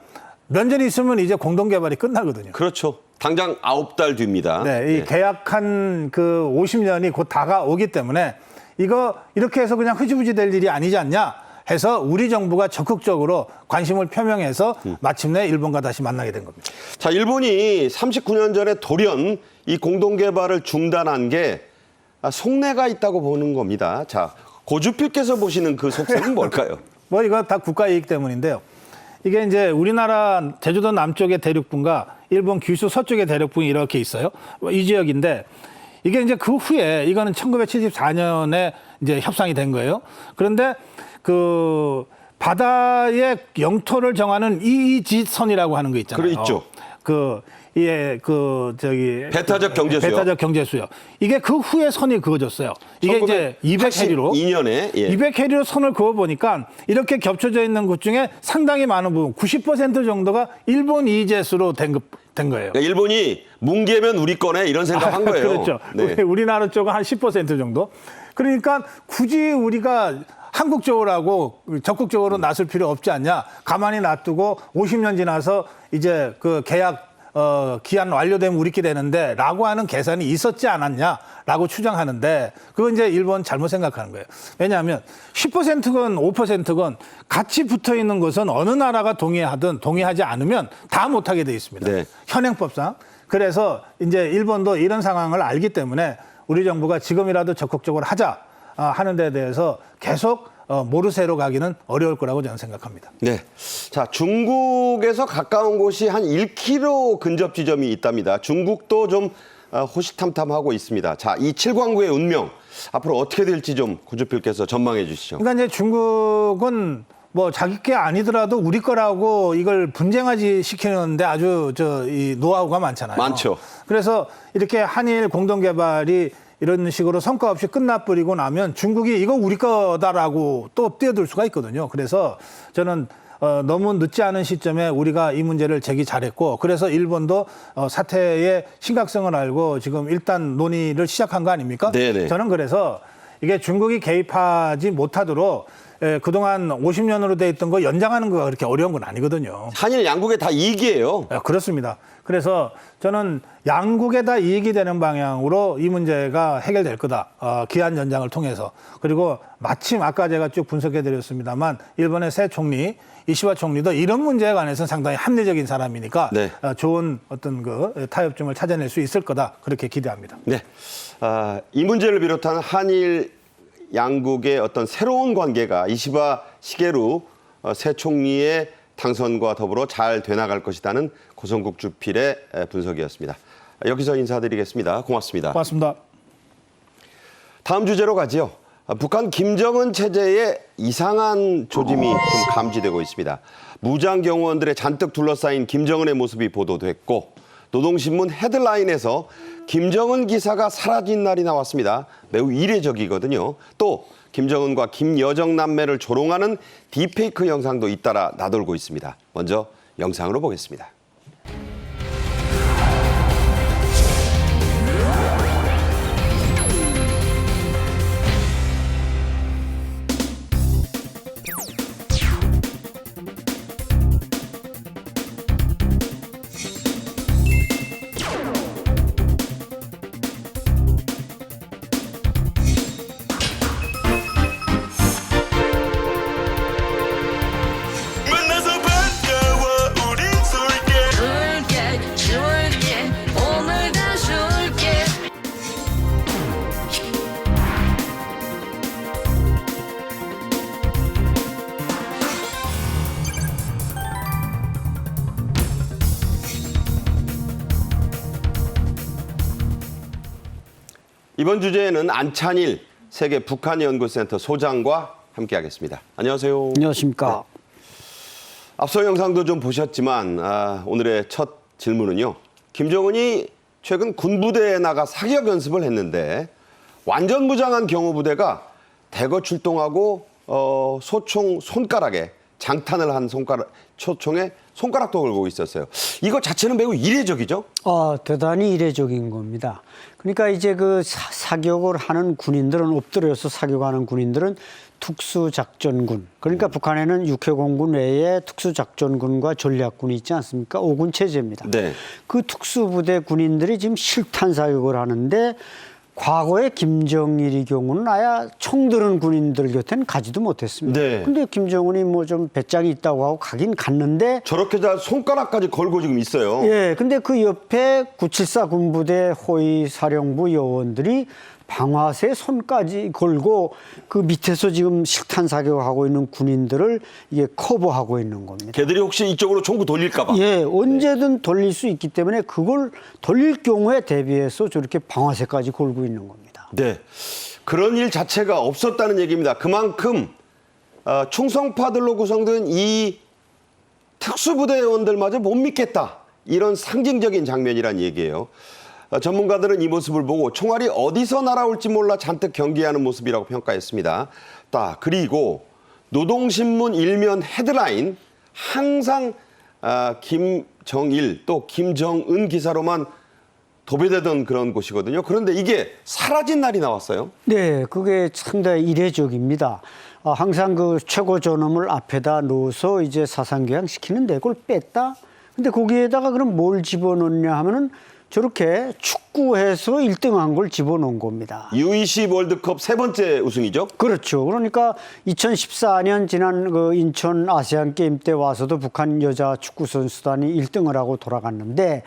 면전이 있으면 이제 공동 개발이 끝나거든요. 그렇죠. 당장 9달 뒤입니다. 네, 이 계약한 그 50년이 곧 다가오기 때문에 이거 이렇게 해서 그냥 흐지부지 될 일이 아니지 않냐 해서 우리 정부가 적극적으로 관심을 표명해서 마침내 일본과 다시 만나게 된 겁니다. 자, 일본이 39년 전에 돌연 이 공동 개발을 중단한 게 속내가 있다고 보는 겁니다. 자, 고주필께서 보시는 그 속셈은 뭘까요? 뭐 이거 다 국가 이익 때문인데요. 이게 이제 우리나라 제주도 남쪽의 대륙붕과 일본 규슈 서쪽의 대륙붕이 이렇게 있어요. 이 지역인데 이게 이제 그 후에 이거는 1974년에 이제 협상이 된 거예요. 그런데 그 바다의 영토를 정하는 이지선이라고 하는 거 있잖아요. 그래 있죠. 배타적 경제수요. 배타적 경제수요. 이게 그 후에 선이 그어졌어요. 이게 이제 200해리로 2년에 200해리로 선을 그어 보니까 이렇게 겹쳐져 있는 곳 중에 상당히 많은 부분, 90% 정도가 일본 이제수로 된 거예요. 그러니까 일본이 뭉개면 우리 거네 이런 생각한 거예요. 그렇죠. 네. 우리나라 쪽은 한 10% 정도. 그러니까 굳이 우리가 한국적으로 적극적으로 나설 필요 없지 않냐. 가만히 놔두고 50년 지나서 이제 그 계약 기한 완료되면 우리끼리 되는데 라고 하는 계산이 있었지 않았냐라고 추정하는데 그건 이제 일본 잘못 생각하는 거예요. 왜냐하면 10%건 5%건 같이 붙어 있는 것은 어느 나라가 동의하든 동의하지 않으면 다 못하게 돼 있습니다. 네. 현행법상. 그래서 이제 일본도 이런 상황을 알기 때문에 우리 정부가 지금이라도 적극적으로 하자 하는 데 대해서 계속 모르쇠로 가기는 어려울 거라고 저는 생각합니다. 네. 자, 중국에서 가까운 곳이 한 1km 근접 지점이 있답니다. 중국도 좀 호시탐탐하고 있습니다. 자, 이 7광구의 운명 앞으로 어떻게 될지 좀 구주필께서 전망해 주시죠. 그러니까 이제 중국은 뭐 자기 게 아니더라도 우리 거라고 이걸 분쟁하지 시키는데 아주 이 노하우가 많잖아요. 많죠. 그래서 이렇게 한일 공동 개발이 이런 식으로 성과 없이 끝나버리고 나면 중국이 이거 우리 거다라고 또 뛰어들 수가 있거든요. 그래서 저는 너무 늦지 않은 시점에 우리가 이 문제를 제기 잘했고 그래서 일본도 사태의 심각성을 알고 지금 일단 논의를 시작한 거 아닙니까? 네네. 저는 그래서 이게 중국이 개입하지 못하도록 그동안 50년으로 돼 있던 거 연장하는 거가 그렇게 어려운 건 아니거든요. 한일 양국에 다 이익이에요. 그렇습니다. 그래서 저는 양국에 다 이익이 되는 방향으로 이 문제가 해결될 거다. 기한 연장을 통해서. 그리고 마침 아까 제가 쭉 분석해드렸습니다만 일본의 새 총리 이시바 총리도 이런 문제에 관해서는 상당히 합리적인 사람이니까 네. 좋은 어떤 그 타협점을 찾아낼 수 있을 거다. 그렇게 기대합니다. 네. 이 문제를 비롯한 한일 양국의 어떤 새로운 관계가 이시바 시게루 새 총리의 당선과 더불어 잘 돼나갈 것이라는 고성국 주필의 분석이었습니다. 여기서 인사드리겠습니다. 고맙습니다. 고맙습니다. 다음 주제로 가지요. 북한 김정은 체제에 이상한 조짐이 좀 감지되고 있습니다. 무장 경호원들의 잔뜩 둘러싸인 김정은의 모습이 보도됐고 노동신문 헤드라인에서 김정은 기사가 사라진 날이 나왔습니다. 매우 이례적이거든요. 또 김정은과 김여정 남매를 조롱하는 딥페이크 영상도 잇따라 나돌고 있습니다. 먼저 영상으로 보겠습니다. 만나서 반가워 우린 술게 줄게 오늘 다 줄게 이번 주제에는 안찬일 세계 북한연구센터 소장과 함께하겠습니다. 안녕하세요. 안녕하십니까. 앞서 영상도 좀 보셨지만 오늘의 첫 질문은요. 김정은이 최근 군부대에 나가 사격 연습을 했는데 완전 무장한 경호부대가 대거 출동하고 소총 손가락에 장탄을 한 초총에 손가락도 걸고 있었어요. 이거 자체는 매우 이례적이죠? 대단히 이례적인 겁니다. 그러니까 이제 그 사격을 하는 군인들은 엎드려서 사격하는 군인들은 특수작전군. 그러니까 북한에는 육해공군 외에 특수작전군과 전략군이 있지 않습니까? 5군 체제입니다. 네. 그 특수부대 군인들이 지금 실탄 사격을 하는데 과거에 김정일의 경우는 아예 총 드는 군인들 곁에는 가지도 못했습니다. 네. 근데 김정은이 뭐 좀 배짱이 있다고 하고 가긴 갔는데 저렇게 다 손가락까지 걸고 지금 있어요. 예, 근데 그 옆에 974 군부대 호위 사령부 요원들이 방아쇠 손까지 걸고 그 밑에서 지금 실탄 사격하고 있는 군인들을 이게 커버하고 있는 겁니다. 걔들이 혹시 이쪽으로 총구 돌릴까 봐. 예, 언제든 돌릴 수 있기 때문에 그걸 돌릴 경우에 대비해서 저렇게 방아쇠까지 걸고 있는 겁니다. 네. 그런 일 자체가 없었다는 얘기입니다. 그만큼 충성파들로 구성된 이 특수부대원들마저 못 믿겠다. 이런 상징적인 장면이란 얘기예요. 전문가들은 이 모습을 보고 총알이 어디서 날아올지 몰라 잔뜩 경계하는 모습이라고 평가했습니다. 그리고 노동신문 일면 헤드라인 항상 김정일 또 김정은 기사로만 도배되던 그런 곳이거든요. 그런데 이게 사라진 날이 나왔어요. 네, 그게 상당히 이례적입니다. 항상 그 최고 존엄을 앞에다 놓아서 이제 사상교양 시키는데 그걸 뺐다. 근데 거기에다가 그럼 뭘 집어넣냐 하면은 저렇게 축구해서 1등한 걸 집어넣은 겁니다. U20 월드컵 세 번째 우승이죠? 그렇죠. 그러니까 2014년 지난 그 인천 아시안 게임 때 와서도 북한 여자 축구 선수단이 1등을 하고 돌아갔는데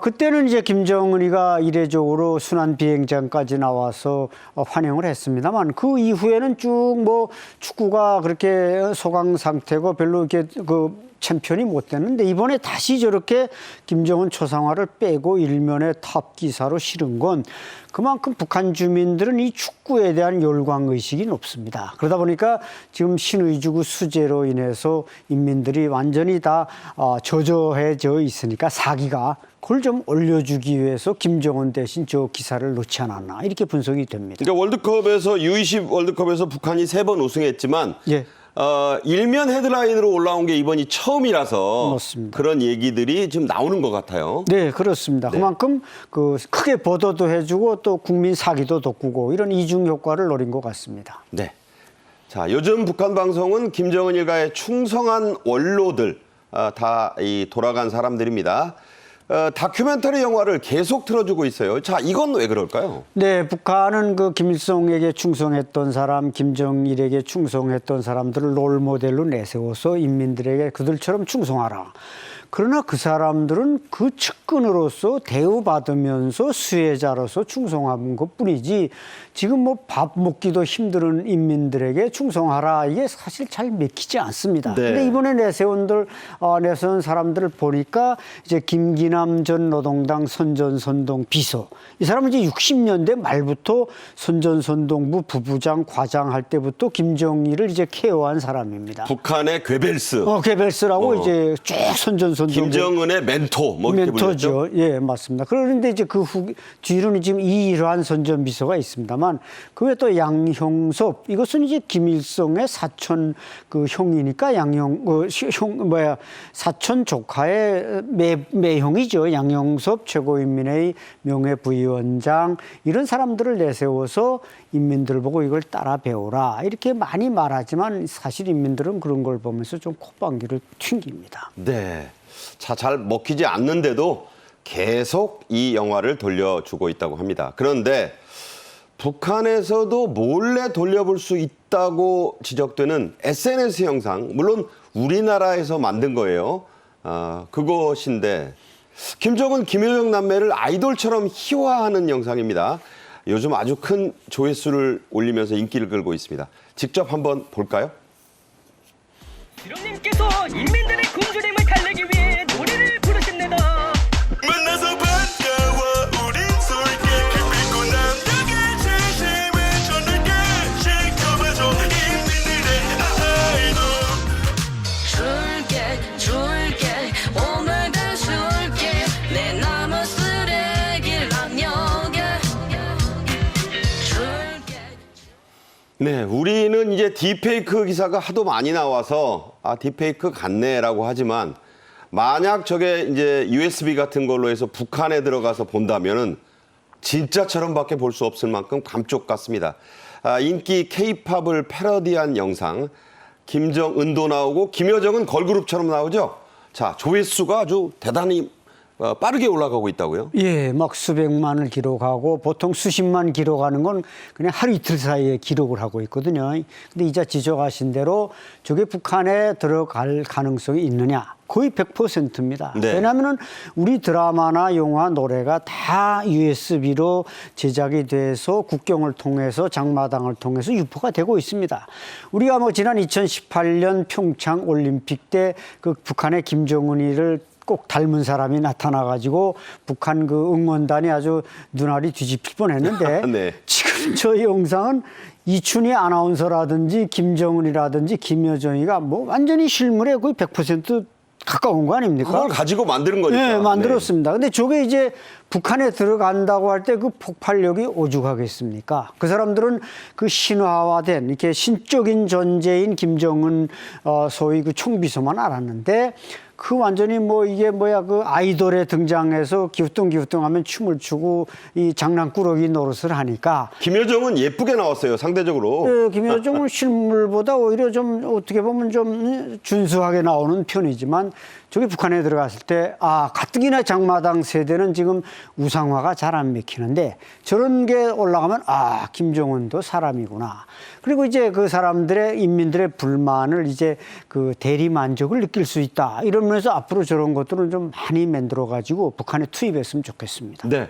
그때는 이제 김정은이가 이례적으로 순환 비행장까지 나와서 환영을 했습니다만 그 이후에는 쭉 뭐 축구가 그렇게 소강 상태고 별로 이렇게 그 챔피언이 못 됐는데 이번에 다시 저렇게 김정은 초상화를 빼고 일면의 탑 기사로 실은 건 그만큼 북한 주민들은 이 축구에 대한 열광 의식이 높습니다. 그러다 보니까 지금 신의주구 수재로 인해서 인민들이 완전히 다 저조해져 있으니까 사기가 그걸 좀 올려주기 위해서 김정은 대신 저 기사를 놓지 않았나 이렇게 분석이 됩니다. 그러니까 월드컵에서 U20 월드컵에서 북한이 3번 우승했지만 예. 일면 헤드라인으로 올라온 게 이번이 처음이라서 맞습니다. 그런 얘기들이 좀 나오는 것 같아요. 네, 그렇습니다. 네. 그만큼 그 크게 보도도 해주고 또 국민 사기도 돋구고 이런 이중 효과를 노린 것 같습니다. 네. 자, 요즘 북한 방송은 김정은 일가의 충성한 원로들 다 이 돌아간 사람들입니다. 다큐멘터리 영화를 계속 틀어주고 있어요. 자, 이건 왜 그럴까요? 네, 북한은 그 김일성에게 충성했던 사람, 김정일에게 충성했던 사람들을 롤 모델로 내세워서 인민들에게 그들처럼 충성하라. 그러나 그 사람들은 그 측근으로서 대우받으면서 수혜자로서 충성한 것뿐이지 지금 뭐 밥 먹기도 힘든 인민들에게 충성하라 이게 사실 잘 맥히지 않습니다. 네. 근데 이번에 내세운 사람들을 보니까 이제 김기남 전 노동당 선전선동 비서 이 사람은 이제 60년대 말부터 선전선동부 부부장 과장 할 때부터 김정일을 이제 케어한 사람입니다. 북한의 괴벨스, 괴벨스라고 이제 쭉 선전선동 김정은의 멘토, 뭐 이렇게 불렸죠? 멘토죠. 예, 맞습니다. 그런데 이제 그 뒤로는 지금 이일환 선전비서가 있습니다만 그 외에 또 양형섭 이것은 이제 김일성의 사촌 그 형이니까 사촌 조카의 매형이죠. 양형섭 최고인민회의 명예부위원장 이런 사람들을 내세워서 인민들 보고 이걸 따라 배우라 이렇게 많이 말하지만 사실 인민들은 그런 걸 보면서 좀 콧방귀를 튕깁니다. 네. 자, 잘 먹히지 않는데도 계속 이 영화를 돌려주고 있다고 합니다. 그런데 북한에서도 몰래 돌려볼 수 있다고 지적되는 SNS 영상, 물론 우리나라에서 만든 거예요. 그것인데 김정은, 김여정 남매를 아이돌처럼 희화하는 영상입니다. 요즘 아주 큰 조회수를 올리면서 인기를 끌고 있습니다. 직접 한번 볼까요? 주님께서 인민들의 굶주림을 달래기 위해 노래를 부르십니다. 만나서 반가워 우린 솔게 그리고 남들의 진심을 전할게 지켜봐줘 인민들의 아이돌 줄게 오늘 다 줄게 내 남은 쓰레기랑 여겨 줄게. 네, 우리는 이제 딥페이크 기사가 하도 많이 나와서 딥페이크 같네라고 하지만 만약 저게 이제 USB 같은 걸로 해서 북한에 들어가서 본다면은 진짜처럼밖에 볼 수 없을 만큼 감쪽 같습니다. 인기 K-팝을 패러디한 영상, 김정은도 나오고 김여정은 걸그룹처럼 나오죠. 자, 조회수가 아주 대단히 빠르게 올라가고 있다고요? 예, 막 수백만을 기록하고 보통 수십만 기록하는 건 그냥 하루 이틀 사이에 기록을 하고 있거든요. 근데 이자 지적하신 대로 저게 북한에 들어갈 가능성이 있느냐? 거의 100%입니다. 네. 왜냐하면 우리 드라마나 영화, 노래가 다 USB로 제작이 돼서 국경을 통해서 장마당을 통해서 유포가 되고 있습니다. 우리가 뭐 지난 2018년 평창 올림픽 때 그 북한의 김정은이를 꼭 닮은 사람이 나타나가지고 북한 그 응원단이 아주 눈알이 뒤집힐 뻔했는데 네. 지금 저 영상은 이춘희 아나운서라든지 김정은이라든지 김여정이가 뭐 완전히 실물에 거의 100% 가까운 거 아닙니까? 그걸 가지고 만드는 거니까. 네, 만들었습니다. 근데 저게 이제 북한에 들어간다고 할 때 그 폭발력이 오죽하겠습니까? 그 사람들은 그 신화화된 이렇게 신적인 존재인 김정은 소위 그 총비서만 알았는데 그 완전히 뭐 이게 뭐야 그 아이돌에 등장해서 기우뚱기우뚱하면 춤을 추고 이 장난꾸러기 노릇을 하니까 김여정은 예쁘게 나왔어요, 상대적으로. 김여정은 실물보다 오히려 좀 어떻게 보면 좀 준수하게 나오는 편이지만 저기 북한에 들어갔을 때 가뜩이나 장마당 세대는 지금 우상화가 잘 안 맥히는데 저런 게 올라가면 김정은도 사람이구나. 그리고 이제 그 사람들의 인민들의 불만을 이제 그 대리 만족을 느낄 수 있다. 이러면서 앞으로 저런 것들은 좀 많이 만들어 가지고 북한에 투입했으면 좋겠습니다. 네.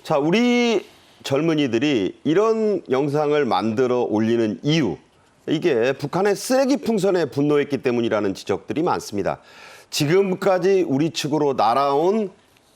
자, 우리 젊은이들이 이런 영상을 만들어 올리는 이유, 이게 북한의 쓰레기 풍선에 분노했기 때문이라는 지적들이 많습니다. 지금까지 우리 측으로 날아온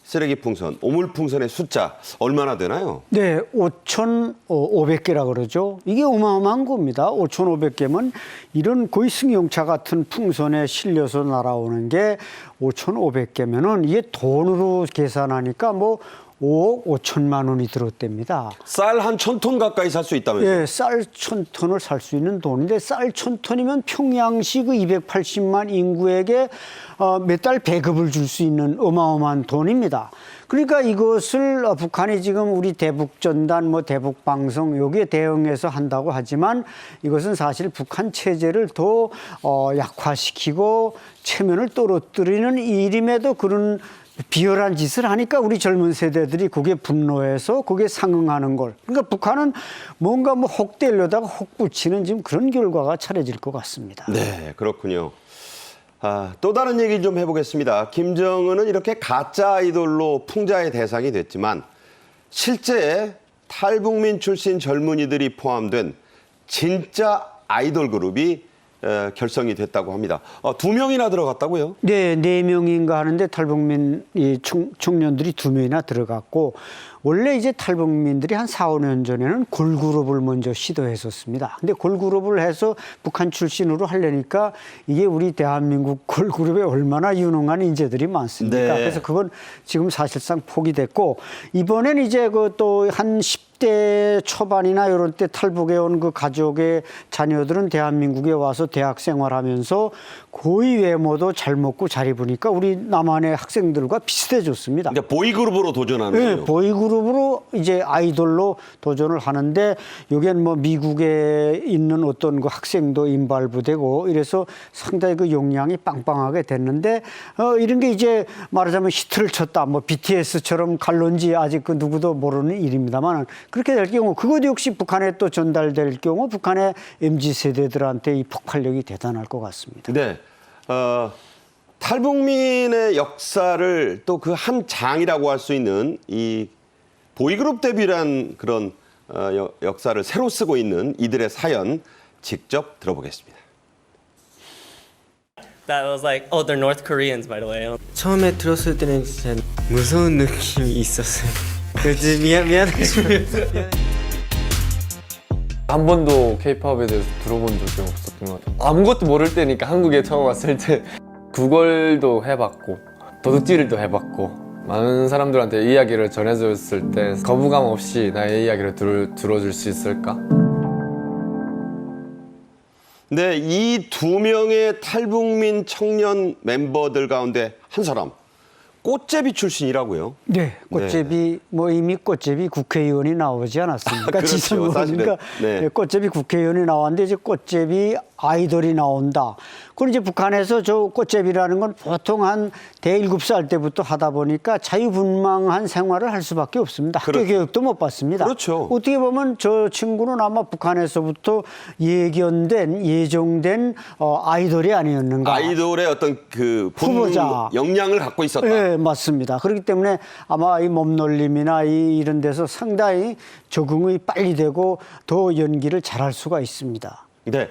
쓰레기 풍선, 오물 풍선의 숫자 얼마나 되나요? 네, 5,500개라 그러죠. 이게 어마어마한 겁니다. 5,500개면 이런 거의 승용차 같은 풍선에 실려서 날아오는 게 5,500개면은 이게 돈으로 계산하니까 뭐 5억 5천만 원이 들었답니다. 쌀 한 1,000톤 가까이 살 수 있다면서요? 예, 쌀 1,000톤을 살 수 있는 돈인데 쌀 1,000톤이면 평양시 그 280만 인구에게 몇 달 배급을 줄 수 있는 어마어마한 돈입니다. 그러니까 이것을 북한이 지금 우리 대북전단, 뭐 대북방송 여기에 대응해서 한다고 하지만 이것은 사실 북한 체제를 더 약화시키고 체면을 떨어뜨리는 일임에도 그런 비열한 짓을 하니까 우리 젊은 세대들이 그게 분노해서 그게 상응하는 걸. 그러니까 북한은 뭔가 뭐 혹대려다가 혹 붙이는 지금 그런 결과가 차려질 것 같습니다. 네, 그렇군요. 또 다른 얘기 좀 해보겠습니다. 김정은은 이렇게 가짜 아이돌로 풍자의 대상이 됐지만 실제 탈북민 출신 젊은이들이 포함된 진짜 아이돌 그룹이 결성이 됐다고 합니다. 2명이나 들어갔다고요? 네, 4명인가 하는데 탈북민 청년들이 2명이나 들어갔고 원래 이제 탈북민들이 한 4, 5년 전에는 걸그룹을 먼저 시도했었습니다. 근데 걸그룹을 해서 북한 출신으로 하려니까 이게 우리 대한민국 걸그룹에 얼마나 유능한 인재들이 많습니까? 네. 그래서 그건 지금 사실상 포기됐고 이번엔 이제 그 또 한 10대 초반이나 이런 때 탈북해 온 그 가족의 자녀들은 대한민국에 와서 대학 생활하면서 거의 외모도 잘 먹고 잘 입으니까 우리 남한의 학생들과 비슷해졌습니다. 그러니까 보이그룹으로 도전하는 거예요? 네, 보이그룹으로 이제 아이돌로 도전을 하는데 여기엔 뭐 미국에 있는 어떤 그 학생도 인발부되고 이래서 상당히 그 용량이 빵빵하게 됐는데 이런 게 이제 말하자면 히트를 쳤다. 뭐 BTS처럼 갈런지 아직 그 누구도 모르는 일입니다만 그렇게 될 경우 그것 역시 북한에 또 전달될 경우 북한의 MZ 세대들한테 이 폭발력이 대단할 것 같습니다. 네. 탈북민의 역사를 또 그 한 장이라고 할 수 있는 이 보이그룹 데뷔란 그런 역사를 새로 쓰고 있는 이들의 사연 직접 들어보겠습니다. That was like, oh, they're North Koreans, by the way. 처음에 들었을 때는 진짜 무서운 느낌이 있었어요. 그래서 미안해. 한 번도 K-팝에 대해서 들어본 적이 없었던 것 같아요. 아무것도 모를 때니까 한국에 처음 왔을 때 구걸도 해봤고 도둑질도 해봤고 많은 사람들한테 이야기를 전해줬을 때 거부감 없이 나의 이야기를 들어줄 수 있을까? 네, 이 2명의 탈북민 청년 멤버들 가운데 한 사람 꽃제비 출신이라고요? 네, 꽃제비 뭐 이미 꽃제비 국회의원이 나오지 않았습니까? 그렇죠, 지성으로 사실은. 그러니까 네. 꽃제비 국회의원이 나왔는데 이제 꽃제비 아이돌이 나온다. 그럼 이제 북한에서 저 꽃제비라는 건 보통 한 대 7살 때부터 하다 보니까 자유분방한 생활을 할 수밖에 없습니다. 학교 그렇죠. 교육도 못 받습니다. 그렇죠. 어떻게 보면 저 친구는 아마 북한에서부터 예정된 아이돌이 아니었는가. 아이돌의 어떤 그 후보자. 역량을 갖고 있었다. 네, 맞습니다. 그렇기 때문에 아마 이 몸놀림이나 이런 데서 상당히 적응이 빨리 되고 더 연기를 잘할 수가 있습니다. 네,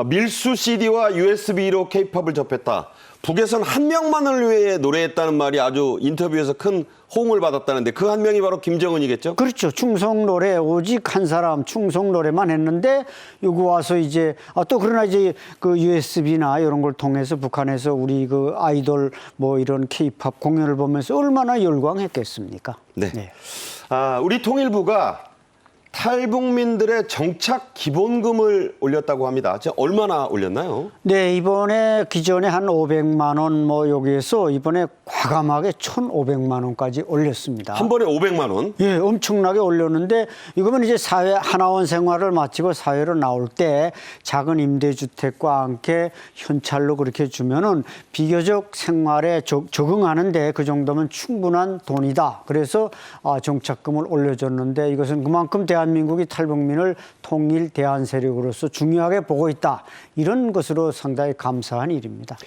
밀수 CD와 USB로 K-팝을 접했다. 북에선 한 명만을 위해 노래했다는 말이 아주 인터뷰에서 큰 호응을 받았다는데 그 한 명이 바로 김정은이겠죠? 그렇죠. 충성 노래 오직 한 사람 충성 노래만 했는데 여기 와서 이제 또 그러나 이제 그 USB나 이런 걸 통해서 북한에서 우리 그 아이돌 뭐 이런 K-팝 공연을 보면서 얼마나 열광했겠습니까? 네. 우리 통일부가 탈북민들의 정착 기본금을 올렸다고 합니다. 지금 얼마나 올렸나요? 네, 이번에 기존에 한 500만 원 뭐 여기에서 이번에 과감하게 1,500만 원까지 올렸습니다. 한 번에 500만 원? 예, 엄청나게 올렸는데 이거면 이제 사회 하나원 생활을 마치고 사회로 나올 때 작은 임대주택과 함께 현찰로 그렇게 주면은 비교적 생활에 적응하는데 그 정도면 충분한 돈이다. 그래서 정착금을 올려줬는데 이것은 그만큼 대한민국이 탈북민을 통일 대한 세력으로서 중요하게 보고 있다. 이런 것으로 상당히 감사한 일입니다.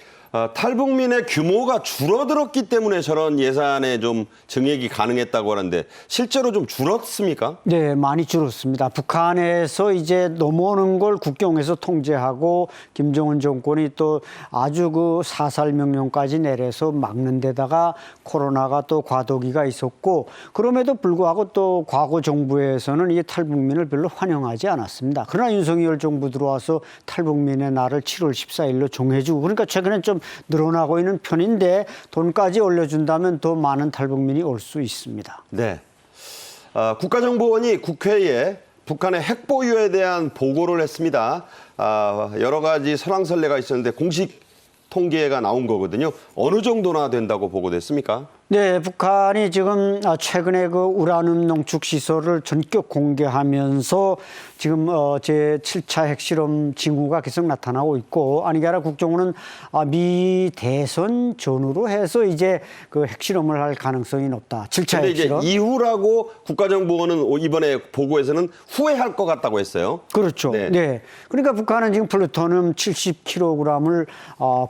탈북민의 규모가 줄어들었기 때문에 저런 예산에 좀 증액이 가능했다고 하는데 실제로 좀 줄었습니까? 네, 많이 줄었습니다. 북한에서 이제 넘어오는 걸 국경에서 통제하고 김정은 정권이 또 아주 그 사살 명령까지 내려서 막는 데다가 코로나가 또 과도기가 있었고 그럼에도 불구하고 또 과거 정부에서는 이 탈북민을 별로 환영하지 않았습니다. 그러나 윤석열 정부 들어와서 탈북민의 날을 7월 14일로 정해주고 그러니까 최근에 좀 늘어나고 있는 편인데 돈까지 올려준다면 더 많은 탈북민이 올 수 있습니다. 네. 국가정보원이 국회에 북한의 핵 보유에 대한 보고를 했습니다. 여러 가지 설왕설래가 있었는데 공식 통계가 나온 거거든요. 어느 정도나 된다고 보고됐습니까? 네, 북한이 지금 최근에 그 우라늄 농축 시설을 전격 공개하면서 지금 제7차 핵실험 징후가 계속 나타나고 있고 아니 게아니라 국정원은 미 대선 전후로 해서 이제 그 핵실험을 할 가능성이 높다. 7차 근데 이제 핵실험. 이후라고 국가정보원은 이번에 보고에서는 후회할 것 같다고 했어요. 그렇죠. 네. 네. 그러니까 북한은 지금 플루토늄 70kg을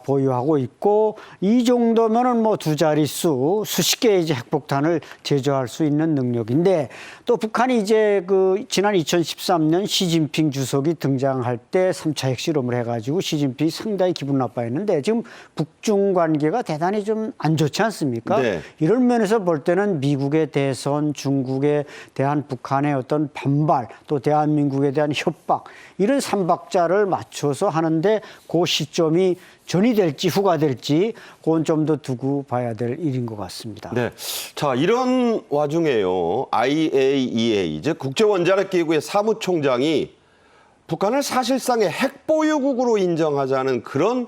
보유하고 있고 이 정도면은 뭐 두 자릿수 수십 개의 이제 핵폭탄을 제조할 수 있는 능력인데 또 북한이 이제 그 지난 2013년 시진핑 주석이 등장할 때 3차 핵실험을 해가지고 시진핑이 상당히 기분 나빠했는데 지금 북중 관계가 대단히 좀 안 좋지 않습니까? 네. 이런 면에서 볼 때는 미국의 대선, 중국에 대한 북한의 어떤 반발, 또 대한민국에 대한 협박 이런 삼박자를 맞춰서 하는데 그 시점이 전이 될지 후가 될지 그건 좀 더 두고 봐야 될 일인 것 같습니다. 네. 자, 이런 와중에요. IAEA, 즉 국제원자력기구의 사무총장이 북한을 사실상의 핵보유국으로 인정하자는 그런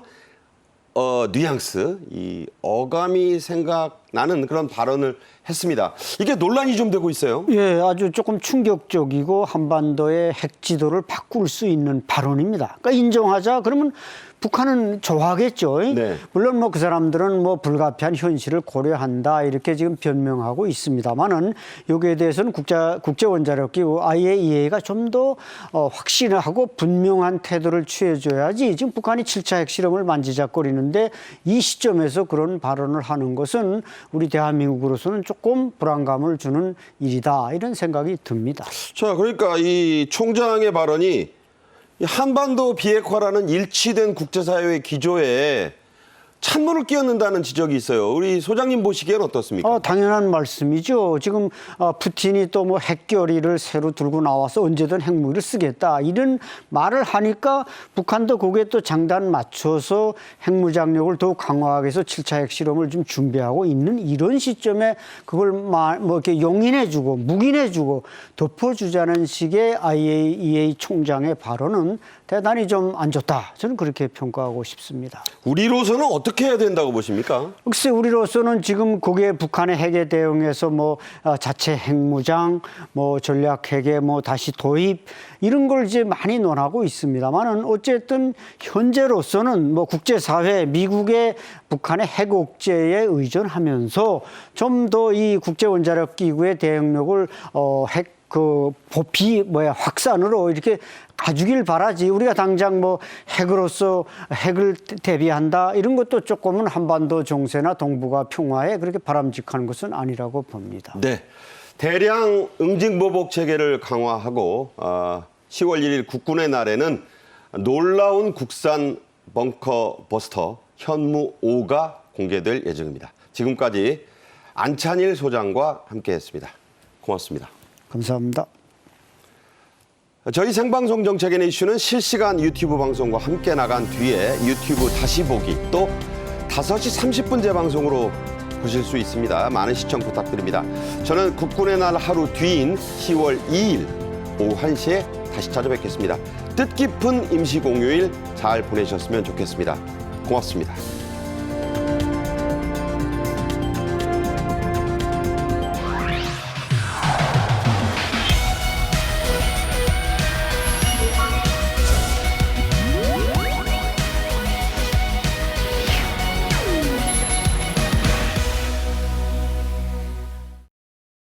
뉘앙스, 이 어감이 생각나는 그런 발언을 했습니다. 이게 논란이 좀 되고 있어요. 예, 아주 조금 충격적이고 한반도의 핵 지도를 바꿀 수 있는 발언입니다. 그러니까 인정하자 그러면 북한은 좋아하겠죠. 네. 물론 뭐 그 사람들은 뭐 불가피한 현실을 고려한다 이렇게 지금 변명하고 있습니다만은 여기에 대해서는 국제원자력기구 IAEA가 좀 더 확신하고 분명한 태도를 취해줘야지 지금 북한이 7차 핵실험을 만지작거리는데 이 시점에서 그런 발언을 하는 것은 우리 대한민국으로서는 조금 불안감을 주는 일이다 이런 생각이 듭니다. 자, 그러니까 이 총장의 발언이 한반도 비핵화라는 일치된 국제사회의 기조에 찬물을 끼얹는다는 지적이 있어요. 우리 소장님 보시기엔 어떻습니까? 당연한 말씀이죠. 지금 푸틴이 또 뭐 핵결의를 새로 들고 나와서 언제든 핵무기를 쓰겠다 이런 말을 하니까 북한도 거기에 또 장단 맞춰서 핵무장력을 더욱 강화하기 위해서 7차 핵실험을 좀 준비하고 있는 이런 시점에 그걸 뭐 이렇게 용인해주고 묵인해주고 덮어주자는 식의 IAEA 총장의 발언은 대단히 좀 안 좋다. 저는 그렇게 평가하고 싶습니다. 우리로서는 어떻게 해야 된다고 보십니까? 글쎄 우리로서는 지금 거기에 북한의 핵에 대응해서 뭐 자체 핵무장, 뭐 전략 핵에 뭐 다시 도입 이런 걸 이제 많이 논하고 있습니다만은 어쨌든 현재로서는 뭐 국제사회 미국의 북한의 핵 억제에 의존하면서 좀 더 이 국제원자력기구의 대응력을 확산으로 이렇게 가주길 바라지 우리가 당장 뭐 핵으로서 핵을 대비한다 이런 것도 조금은 한반도 정세나 동북아 평화에 그렇게 바람직한 것은 아니라고 봅니다. 네. 대량 응징보복 체계를 강화하고 10월 1일 국군의 날에는 놀라운 국산 벙커 버스터 현무 5가 공개될 예정입니다. 지금까지 안찬일 소장과 함께했습니다. 고맙습니다. 감사합니다. 저희 생방송 정책인의 이슈는 실시간 유튜브 방송과 함께 나간 뒤에 유튜브 다시 보기 또 5시 30분 재방송으로 보실 수 있습니다. 많은 시청 부탁드립니다. 저는 국군의 날 하루 뒤인 10월 2일 오후 1시에 다시 찾아뵙겠습니다. 뜻깊은 임시공휴일 잘 보내셨으면 좋겠습니다. 고맙습니다.